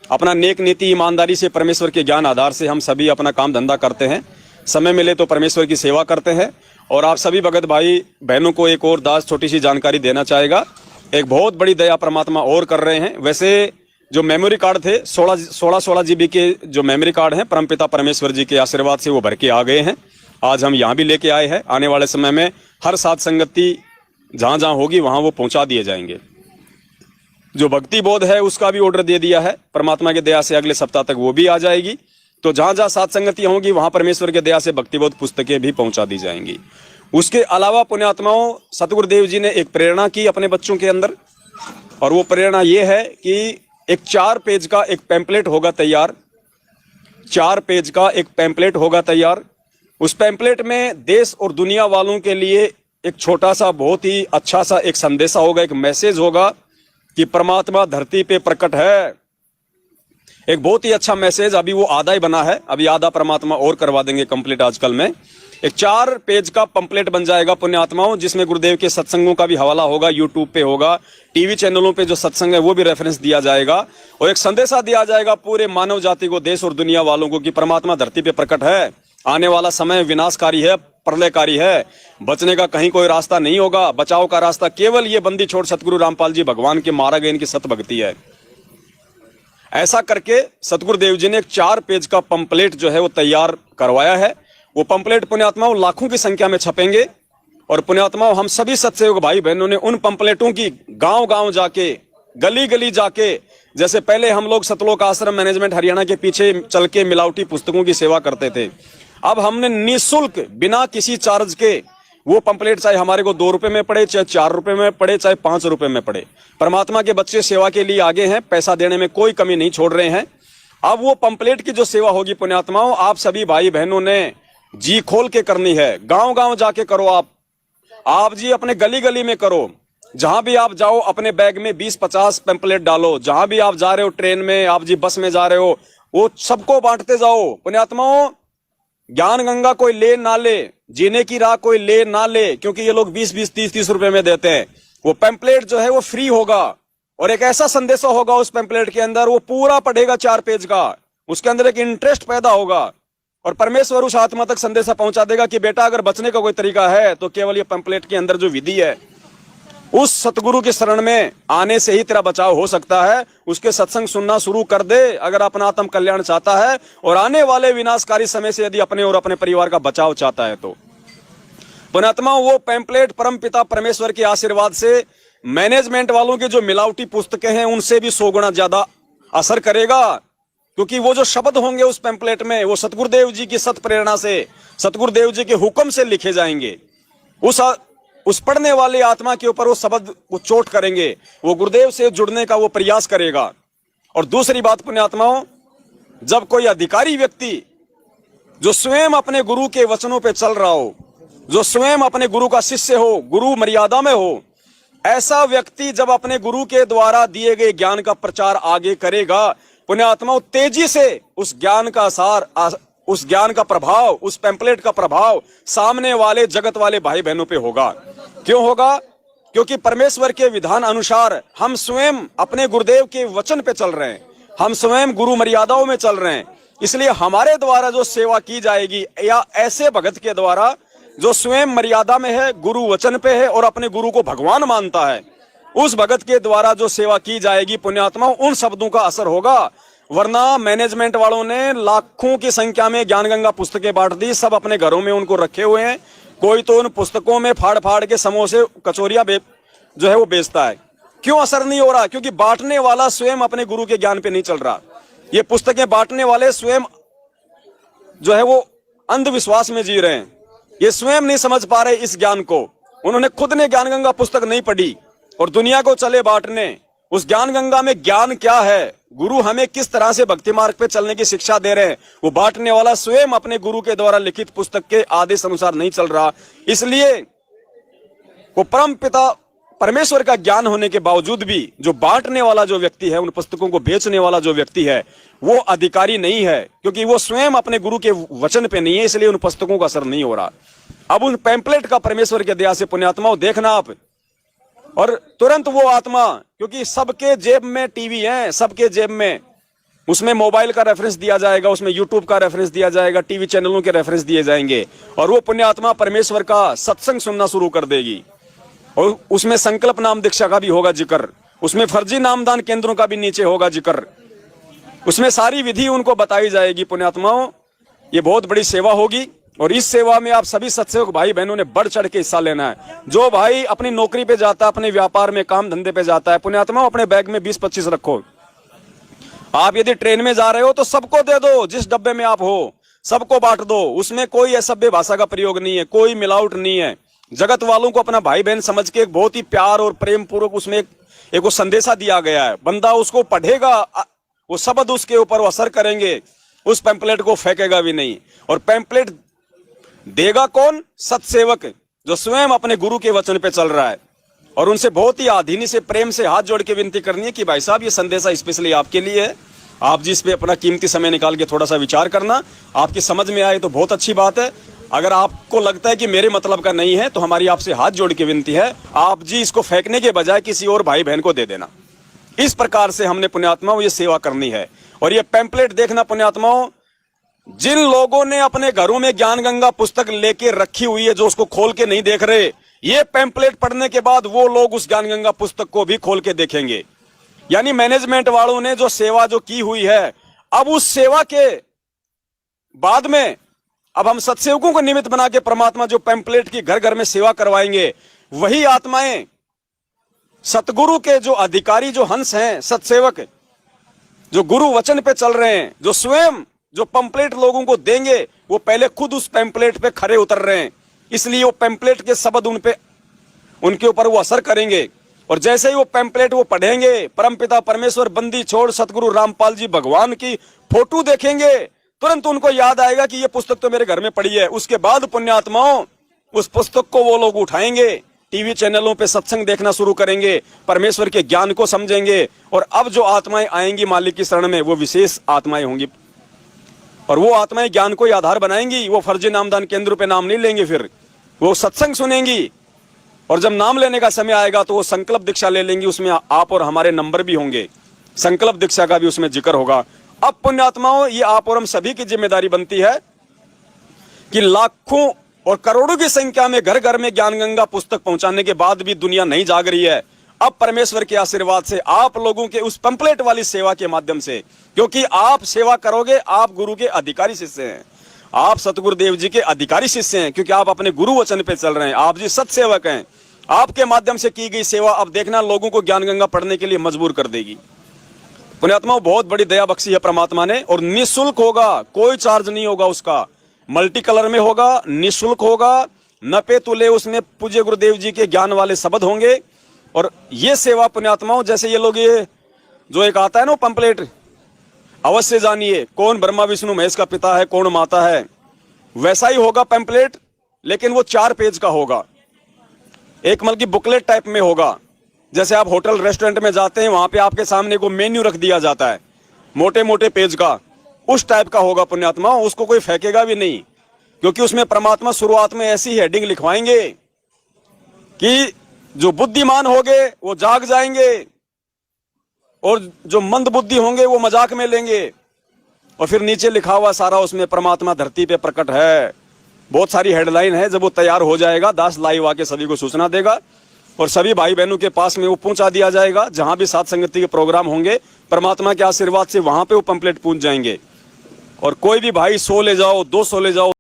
अपना नेक नीति ईमानदारी से परमेश्वर के ज्ञान आधार से हम सभी अपना काम धंधा करते हैं, समय मिले तो परमेश्वर की सेवा करते हैं। और आप सभी भगत भाई बहनों को एक और दास छोटी सी जानकारी देना चाहेगा। एक बहुत बड़ी दया परमात्मा और कर रहे हैं। वैसे जो मेमोरी कार्ड थे 16 GB के जो मेमोरी कार्ड हैं परमपिता परमेश्वर जी के आशीर्वाद से वो भर के आ गए हैं। आज हम यहाँ भी लेके आए हैं। आने वाले समय में हर साथ संगति जहाँ जहाँ होगी वहाँ वो पहुँचा दिए जाएंगे। जो भक्ति बोध है उसका भी ऑर्डर दे दिया है परमात्मा की दया से, अगले सप्ताह तक वो भी आ जाएगी। तो जहाँ जहाँ सात संगतियाँ होंगी वहाँ परमेश्वर के दया से भक्ति बोध पुस्तकें भी पहुँचा दी जाएंगी। उसके अलावा पुण्यात्माओं सतगुरुदेव जी ने एक प्रेरणा की अपने बच्चों के अंदर, और वो प्रेरणा ये है कि एक 4 पेज का एक पैम्पलेट होगा तैयार। 4 पेज का एक पैम्पलेट होगा तैयार। उस पैम्पलेट में देश और दुनिया वालों के लिए एक छोटा सा बहुत ही अच्छा सा एक संदेशा होगा, एक मैसेज होगा कि परमात्मा धरती पे प्रकट है। एक बहुत ही अच्छा मैसेज। अभी वो आधा ही बना है, अभी आधा परमात्मा और करवा देंगे कंप्लीट आजकल में। एक 4 पेज का पंपलेट बन जाएगा पुण्यात्माओं, जिसमें गुरुदेव के सत्संगों का भी हवाला होगा, यूट्यूब पे होगा, टीवी चैनलों पे जो सत्संग है वो भी रेफरेंस दिया जाएगा। और एक संदेशा दिया जाएगा पूरे मानव जाति को, देश और दुनिया वालों को कि परमात्मा धरती पे प्रकट है। आने वाला समय विनाशकारी है, प्रलयकारी है, बचने का कहीं कोई रास्ता नहीं होगा। बचाव का रास्ता केवल ये बंदी छोड़ सतगुरु रामपाल जी भगवान के मारा गए इनकी सत भक्ति है। ऐसा करके सतगुरुदेव जी ने एक 4 पेज का पंपलेट जो है वो तैयार करवाया है। वो पंपलेट पुण्यात्माओं लाखों की संख्या में छपेंगे। और पुण्यात्माओं हम सभी सत्सयोग भाई बहनों ने उन पंपलेटों की गांव गांव जाके, गली गली जाके, जैसे पहले हम लोग सतलोक आश्रम मैनेजमेंट हरियाणा के पीछे चल के मिलावटी पुस्तकों की सेवा करते थे, अब हमने निःशुल्क बिना किसी चार्ज के वो पंपलेट, चाहे हमारे को 2 रुपए में पड़े, चाहे 4 रुपए में पड़े, चाहे 5 रुपए में पड़े, परमात्मा के बच्चे सेवा के लिए आगे हैं, पैसा देने में कोई कमी नहीं छोड़ रहे हैं। अब वो पंपलेट की जो सेवा होगी पुण्यात्माओं, आप सभी भाई बहनों ने जी खोल के करनी है। गांव गांव जाके करो। आप जी अपने गली गली में करो। जहां भी आप जाओ अपने बैग में 20-50 पैम्पलेट डालो। जहां भी आप जा रहे हो, ट्रेन में, आप जी बस में जा रहे हो, वो सबको बांटते जाओ। पुण्यात्माओं ज्ञान गंगा कोई ले ना ले, जीने की राह कोई ले ना ले, क्योंकि ये लोग 20-20, 30-30 रुपए में देते हैं। वो पैम्पलेट जो है वो फ्री होगा और एक ऐसा संदेशा होगा उस पैम्पलेट के अंदर, वो पूरा पढ़ेगा 4 पेज का, उसके अंदर एक इंटरेस्ट पैदा होगा और परमेश्वर उस आत्मा तक संदेशा पहुंचा देगा कि बेटा अगर बचने का कोई तरीका है तो केवल ये पैम्पलेट के अंदर जो विधि है, उस सतगुरु के शरण में आने से ही तेरा बचाव हो सकता है। उसके सत्संग सुनना शुरू कर दे अगर अपना आत्म कल्याण चाहता है और आने वाले विनाशकारी समय से यदि अपने और अपने परिवार का बचाव चाहता है तो। पुण्यात्मा वो पैम्पलेट परम पिता परमेश्वर के आशीर्वाद से मैनेजमेंट वालों की जो मिलावटी पुस्तकें हैं उनसे भी 100 गुना ज्यादा असर करेगा, क्योंकि वो जो शब्द होंगे उस पैम्पलेट में वो सतगुरुदेव जी की सत प्रेरणा से, सतगुरुदेव जी के हुक्म से लिखे जाएंगे। उस पढ़ने वाली आत्मा के ऊपर वो शब्द वो चोट करेंगे, वो गुरुदेव से जुड़ने का वो प्रयास करेगा। और दूसरी बात पुण्यात्माओं, जब कोई अधिकारी व्यक्ति जो स्वयं अपने गुरु के वचनों पे चल रहा हो, जो स्वयं अपने गुरु का शिष्य हो, गुरु मर्यादा में हो, ऐसा व्यक्ति जब अपने गुरु के द्वारा दिए गए ज्ञान का प्रचार आगे करेगा, पुण्यात्माओं तेजी से उस ज्ञान का सार, उस ज्ञान का प्रभाव, उस पैम्पलेट का प्रभाव सामने वाले जगत वाले भाई बहनों पे होगा। क्यों होगा? क्योंकि परमेश्वर के विधान अनुसार हम स्वयं अपने गुरुदेव के वचन पे चल रहे हैं, हम स्वयं गुरु मर्यादाओं में चल रहे हैं। इसलिए हमारे द्वारा जो सेवा की जाएगी या ऐसे भगत के द्वारा जो स्वयं मर्यादा में है, गुरु वचन पे है और अपने गुरु को भगवान मानता है, उस भगत के द्वारा जो सेवा की जाएगी पुण्यात्मा, उन शब्दों का असर होगा। वरना मैनेजमेंट वालों ने लाखों की संख्या में ज्ञान गंगा पुस्तकें बांट दी, सब अपने घरों में उनको रखे हुए हैं। कोई तो उन पुस्तकों में फाड़ फाड़ के समोसे कचौरियां जो है वो बेचता है। क्यों असर नहीं हो रहा? क्योंकि बांटने वाला स्वयं अपने गुरु के ज्ञान पे नहीं चल रहा। ये पुस्तकें बांटने वाले स्वयं जो है वो अंधविश्वास में जी रहे हैं, ये स्वयं नहीं समझ पा रहे इस ज्ञान को। उन्होंने खुद ने ज्ञान गंगा पुस्तक नहीं पढ़ी और दुनिया को चले बांटने। उस ज्ञान गंगा में ज्ञान क्या है, गुरु हमें किस तरह से भक्ति मार्ग पे चलने की शिक्षा दे रहे हैं, वो बांटने वाला स्वयं अपने गुरु के द्वारा लिखित पुस्तक के आदेश अनुसार नहीं चल रहा। इसलिए वो परम पिता परमेश्वर का ज्ञान होने के बावजूद भी जो बांटने वाला जो व्यक्ति है, उन पुस्तकों को बेचने वाला जो व्यक्ति है, वो अधिकारी नहीं है, क्योंकि वो स्वयं अपने गुरु के वचन पे नहीं है, इसलिए उन पुस्तकों का असर नहीं हो रहा। अब उन पैम्पलेट का परमेश्वर के दया से पुण्यात्माओं देखना, आप और तुरंत वो आत्मा, क्योंकि सबके जेब में टीवी है, सबके जेब में, उसमें मोबाइल का रेफरेंस दिया जाएगा, उसमें यूट्यूब का रेफरेंस दिया जाएगा, टीवी चैनलों के रेफरेंस दिए जाएंगे, और वो पुण्यात्मा परमेश्वर का सत्संग सुनना शुरू कर देगी। और उसमें संकल्प नाम दीक्षा का भी होगा जिक्र, उसमें फर्जी नामदान केंद्रों का भी नीचे होगा जिक्र, उसमें सारी विधि उनको बताई जाएगी। पुण्यात्माओं, ये बहुत बड़ी सेवा होगी, और इस सेवा में आप सभी सत्सेवक भाई बहनों ने बढ़ चढ़ के हिस्सा लेना है। जो भाई अपनी नौकरी पे जाता है, अपने व्यापार में, काम धंधे पे जाता है, पुण्यात्माओं अपने बैग में 20-25 रखो। आप यदि ट्रेन में जा रहे हो तो सबको दे दो, जिस डब्बे में आप हो सबको बांट दो। उसमें कोई असभ्य भाषा का प्रयोग नहीं है, कोई मिलावट नहीं है। जगत वालों को अपना भाई बहन समझ के एक बहुत ही प्यार और प्रेम पूर्वक उसमें एक वो संदेशा दिया गया है। बंदा उसको पढ़ेगा, वो शब्द उसके ऊपर असर करेंगे, उस पैम्पलेट को फेंकेगा भी नहीं। और पैम्पलेट देगा कौन? सत्सेवक, जो स्वयं अपने गुरु के वचन पे चल रहा है। और उनसे बहुत ही आधीनी से, प्रेम से हाथ जोड़ के विनती करनी है कि भाई साहब, ये संदेशा स्पेशली आपके लिए है, आप जिस पे अपना कीमती समय निकाल के थोड़ा सा विचार करना। आपकी समझ में आए तो बहुत अच्छी बात है, अगर आपको लगता है कि मेरे मतलब का नहीं है तो हमारी आपसे हाथ जोड़ के विनती है, आप जी इसको फेंकने के बजाय किसी और भाई बहन को दे देना। इस प्रकार से हमने पुण्यात्माओं ये सेवा करनी है। और ये पैम्पलेट देखना पुण्यात्माओं, जिन लोगों ने अपने घरों में ज्ञान गंगा पुस्तक लेके रखी हुई है, जो उसको खोल के नहीं देख रहे, ये पैम्पलेट पढ़ने के बाद वो लोग उस ज्ञान गंगा पुस्तक को भी खोल के देखेंगे। यानी मैनेजमेंट वालों ने जो सेवा जो की हुई है, अब उस सेवा के बाद में अब हम सत्सेवकों को निमित्त बना के परमात्मा जो पैम्पलेट की घर घर में सेवा करवाएंगे, वही आत्माएं सतगुरु के जो अधिकारी, जो हंस हैं, सत्सेवक जो गुरु वचन पे चल रहे हैं, जो स्वयं जो पैम्पलेट लोगों को देंगे, वो पहले खुद उस पैम्पलेट पे खड़े उतर रहे हैं। इसलिए वो पैम्पलेट के शब्द उनके ऊपर वो असर करेंगे। और जैसे ही वो पैम्पलेट वो पढ़ेंगे, परमपिता परमेश्वर, बंदी छोड़ सतगुरु रामपाल जी भगवान की फोटो देखेंगे, तुरंत उनको याद आएगा कि ये पुस्तक तो मेरे घर में पड़ी है। उसके बाद पुण्यात्माओं उस पुस्तक को वो लोग उठाएंगे, टीवी चैनलों पे सत्संग देखना शुरू करेंगे, परमेश्वर के ज्ञान को समझेंगे। और अब जो आत्माएं आएंगी मालिक की शरण में, वो विशेष आत्माएं होंगी, और वो आत्माएं ज्ञान को ही आधार बनाएंगी। वो फर्जी नामदान केंद्र पे नाम नहीं लेंगे, फिर वो सत्संग सुनेंगी। और जब नाम लेने का समय आएगा तो वो संकल्प दीक्षा ले लेंगी, उसमें आप और हमारे नंबर भी होंगे, संकल्प दीक्षा का भी उसमें जिक्र होगा। अब पुण्यात्माओं, ये आप और हम सभी की जिम्मेदारी बनती है कि लाखों और करोड़ों की संख्या में घर घर में ज्ञान गंगा पुस्तक पहुंचाने के बाद भी दुनिया नहीं जाग रही है। अब परमेश्वर के आशीर्वाद से, आप लोगों के उस पंपलेट वाली सेवा के माध्यम से, क्योंकि आप सेवा करोगे, आप गुरु के अधिकारी शिष्य हैं, आप सतगुरुदेव जी के अधिकारी शिष्य हैं, क्योंकि आप अपने गुरु वचन पे चल रहे हैं, आप जी सत्सेवक हैं। आपके माध्यम से की गई सेवा अब देखना लोगों को ज्ञान गंगा पढ़ने के लिए मजबूर कर देगी। पुण्यात्मा, बहुत बड़ी दया बख्शी है परमात्मा ने, और निःशुल्क होगा, कोई चार्ज नहीं होगा उसका, मल्टी कलर में होगा, निःशुल्क होगा, न पे तुले उसमें पूज्य गुरुदेव जी के ज्ञान वाले शब्द होंगे। और ये सेवा पुण्यात्माओं, जैसे ये लोग ये जो एक आता है ना पंपलेट, अवश्य जानिए कौन ब्रह्मा विष्णु महेश का पिता है, कौन माता है, वैसा ही होगा पैम्पलेट, लेकिन वो 4 पेज का होगा, एक मतलब की बुकलेट टाइप में होगा। जैसे आप होटल रेस्टोरेंट में जाते हैं, वहां पे आपके सामने को मेन्यू रख दिया जाता है, मोटे मोटे पेज का, उस टाइप का होगा पुण्यात्मा। उसको कोई फेंकेगा भी नहीं, क्योंकि उसमें परमात्मा शुरुआत में ऐसी हेडिंग लिखवाएंगे कि जो बुद्धिमान होंगे वो जाग जाएंगे, और जो मंद बुद्धि होंगे वो मजाक में लेंगे। और फिर नीचे लिखा हुआ सारा उसमें परमात्मा धरती पे प्रकट है, बहुत सारी हेडलाइन है। जब वो तैयार हो जाएगा, दास लाइव आके सभी को सूचना देगा, और सभी भाई बहनों के पास में वो पहुंचा दिया जाएगा। जहां भी साथ संगति के प्रोग्राम होंगे, परमात्मा के आशीर्वाद से वहां पे वो पंपलेट पहुंच जाएंगे। और कोई भी भाई 100 ले जाओ, 200 ले जाओ,